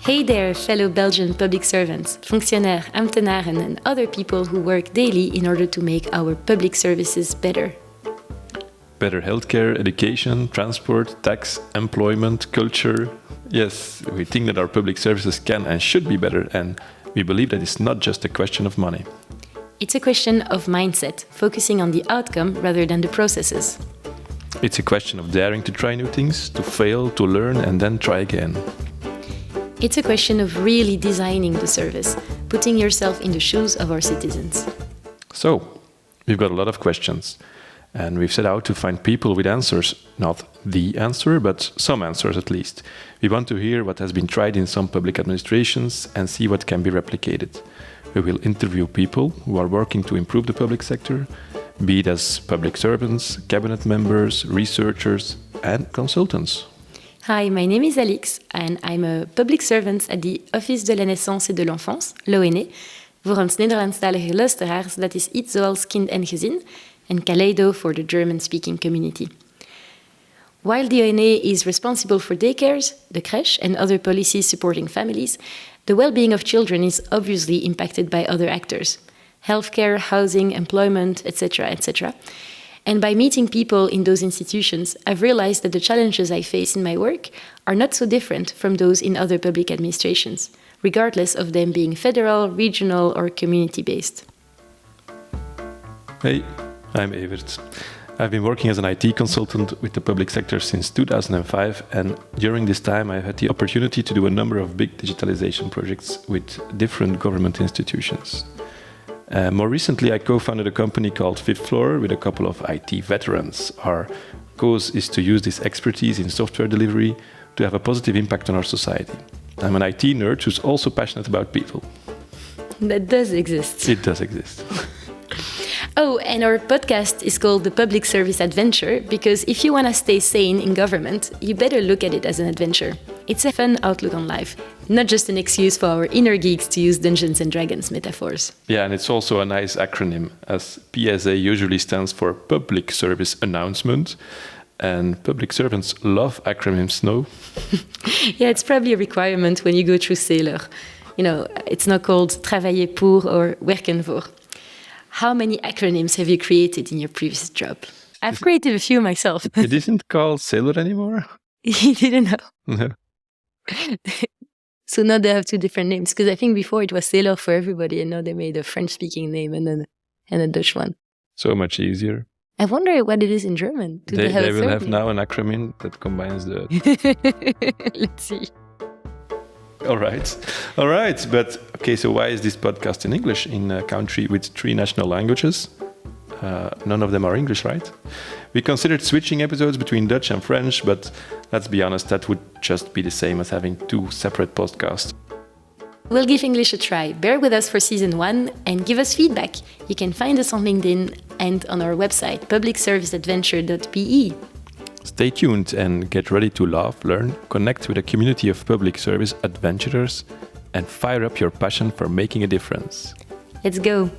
Hey there, fellow Belgian public servants, fonctionnaires, ambtenaren, and other people who work daily in order to make our public services better. Better healthcare, education, transport, tax, employment, culture. Yes, we think that our public services can and should be better, and we believe that it's not just a question of money. It's a question of mindset, focusing on the outcome rather than the processes. It's a question of daring to try new things, to fail, to learn, and then try again. It's a question of really designing the service, putting yourself in the shoes of our citizens. So, we've got a lot of questions, and we've set out to find people with answers, not the answer, but some answers at least. We want to hear what has been tried in some public administrations and see what can be replicated. We will interview people who are working to improve the public sector, be it as public servants, cabinet members, researchers, and consultants. Hi, my name is Alix, and I'm a public servant at the Office de la Naissance et de l'Enfance, l'ONE. Voor ons Nederlandstalige luisteraars, dat is iets zoals kind en gezin, en Kaleido for the German-speaking community. While the ONE is responsible for daycares, the crèche, and other policies supporting families, the well-being of children is obviously impacted by other actors. Healthcare, housing, employment, etc., etc. And by meeting people in those institutions, I've realized that the challenges I face in my work are not so different from those in other public administrations, regardless of them being federal, regional, or community-based. Hey, I'm Evert. I've been working as an IT consultant with the public sector since 2005, and during this time I've had the opportunity to do a number of big digitalization projects with different government institutions. More recently, I co-founded a company called Fifth Floor with a couple of IT veterans. Our cause is to use this expertise in software delivery to have a positive impact on our society. I'm an IT nerd who's also passionate about people. That does exist. It does exist. Oh, and our podcast is called The Public Service Adventure because if you want to stay sane in government, you better look at it as an adventure. It's a fun outlook on life, not just an excuse for our inner geeks to use Dungeons and Dragons metaphors. Yeah, and it's also a nice acronym, as PSA usually stands for Public Service Announcement, and public servants love acronyms, no? Yeah, it's probably a requirement when you go through Sailor. You know, it's not called Travailler pour or Werken voor. How many acronyms have you created in your previous job? I've created a few myself. It isn't called Sailor anymore? You didn't know? No. So now they have two different names, because I think before it was Sailor for everybody, and now they made a French-speaking name and a Dutch one. So much easier. I wonder what it is in German. Do they They will third have name? now an acronym that combines the... Let's see. All right. But, okay, so why is this podcast in English in a country with 3 national languages? None of them are English, right? We considered switching episodes between Dutch and French, but let's be honest, that would just be the same as having 2 separate podcasts. We'll give English a try. Bear with us for season 1 and give us feedback. You can find us on LinkedIn and on our website, publicserviceadventure.be. Stay tuned and get ready to laugh, learn, connect with a community of public service adventurers, and fire up your passion for making a difference. Let's go.